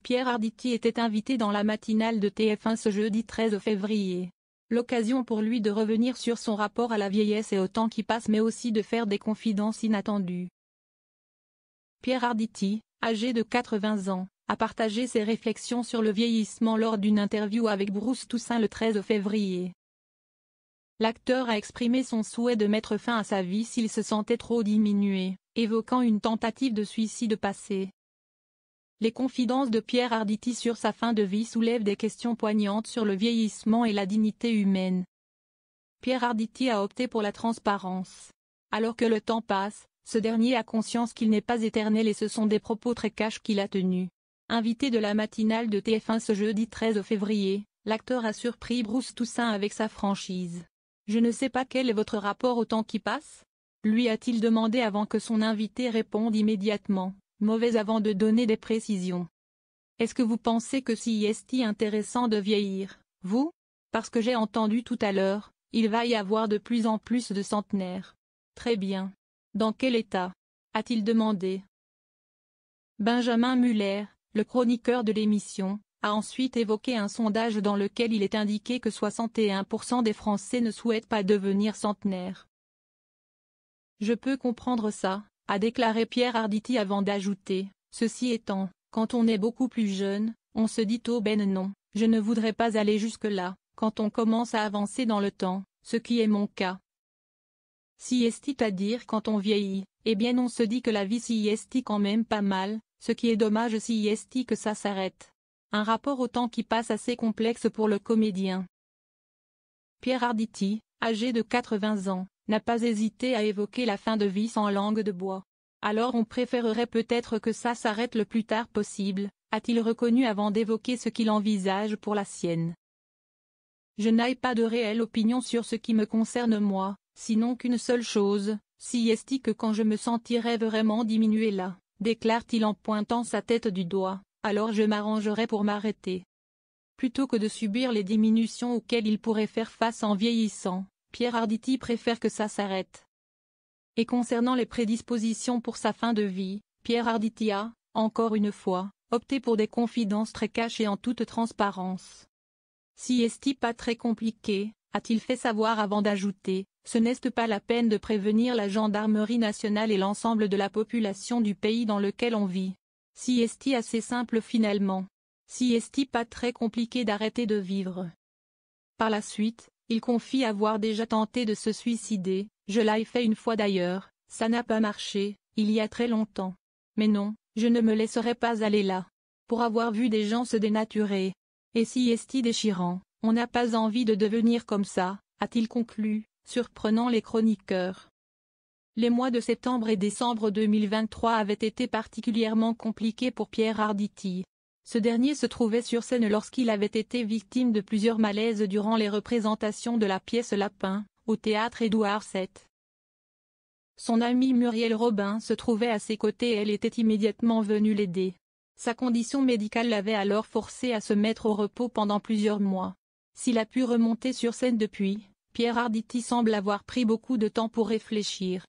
Pierre Arditi était invité dans la matinale de TF1 ce jeudi 13 février. L'occasion pour lui de revenir sur son rapport à la vieillesse et au temps qui passe mais aussi de faire des confidences inattendues. Pierre Arditi, âgé de 80 ans, a partagé ses réflexions sur le vieillissement lors d'une interview avec Bruce Toussaint le 13 février. L'acteur a exprimé son souhait de mettre fin à sa vie s'il se sentait trop diminué, évoquant une tentative de suicide passée. Les confidences de Pierre Arditi sur sa fin de vie soulèvent des questions poignantes sur le vieillissement et la dignité humaine. Pierre Arditi a opté pour la transparence. Alors que le temps passe, ce dernier a conscience qu'il n'est pas éternel et ce sont des propos très cash qu'il a tenus. Invité de la matinale de TF1 ce jeudi 13 février, l'acteur a surpris Bruce Toussaint avec sa franchise. « Je ne sais pas quel est votre rapport au temps qui passe ?» lui a-t-il demandé avant que son invité réponde immédiatement, mauvais avant de donner des précisions. « Est-ce que vous pensez que si est intéressant de vieillir, vous ? Parce que j'ai entendu tout à l'heure, il va y avoir de plus en plus de centenaires. » Très bien. Dans quel état ? A-t-il demandé. Benjamin Muller, le chroniqueur de l'émission, a ensuite évoqué un sondage dans lequel il est indiqué que 61% des Français ne souhaitent pas devenir centenaires. « Je peux comprendre ça », a déclaré Pierre Arditi avant d'ajouter, « Ceci étant, quand on est beaucoup plus jeune, on se dit oh ben non, je ne voudrais pas aller jusque-là, quand on commence à avancer dans le temps, ce qui est mon cas. Si est à dire quand on vieillit, eh bien on se dit que la vie si est quand même pas mal, ce qui est dommage si est que ça s'arrête. » Un rapport au temps qui passe assez complexe pour le comédien. Pierre Arditi, âgé de 80 ans, n'a pas hésité à évoquer la fin de vie sans langue de bois. « Alors on préférerait peut-être que ça s'arrête le plus tard possible », a-t-il reconnu avant d'évoquer ce qu'il envisage pour la sienne. « Je n'ai pas de réelle opinion sur ce qui me concerne moi, sinon qu'une seule chose, si est que quand je me sentirais vraiment diminué là, déclare-t-il en pointant sa tête du doigt. Alors je m'arrangerai pour m'arrêter. » Plutôt que de subir les diminutions auxquelles il pourrait faire face en vieillissant, Pierre Arditi préfère que ça s'arrête. Et concernant les prédispositions pour sa fin de vie, Pierre Arditi a, encore une fois, opté pour des confidences très cachées en toute transparence. « Si est pas très compliqué, » a-t-il fait savoir avant d'ajouter, « ce n'est pas la peine de prévenir la gendarmerie nationale et l'ensemble de la population du pays dans lequel on vit. Si est assez simple finalement. Si est pas très compliqué d'arrêter de vivre. » Par la suite, il confie avoir déjà tenté de se suicider, « Je l'ai fait une fois d'ailleurs, ça n'a pas marché, il y a très longtemps. Mais non, je ne me laisserai pas aller là. Pour avoir vu des gens se dénaturer. Et si est déchirant, on n'a pas envie de devenir comme ça, » a-t-il conclu, surprenant les chroniqueurs. Les mois de septembre et décembre 2023 avaient été particulièrement compliqués pour Pierre Arditi. Ce dernier se trouvait sur scène lorsqu'il avait été victime de plusieurs malaises durant les représentations de la pièce Lapin, au théâtre Édouard VII. Son amie Muriel Robin se trouvait à ses côtés et elle était immédiatement venue l'aider. Sa condition médicale l'avait alors forcé à se mettre au repos pendant plusieurs mois. S'il a pu remonter sur scène depuis, Pierre Arditi semble avoir pris beaucoup de temps pour réfléchir.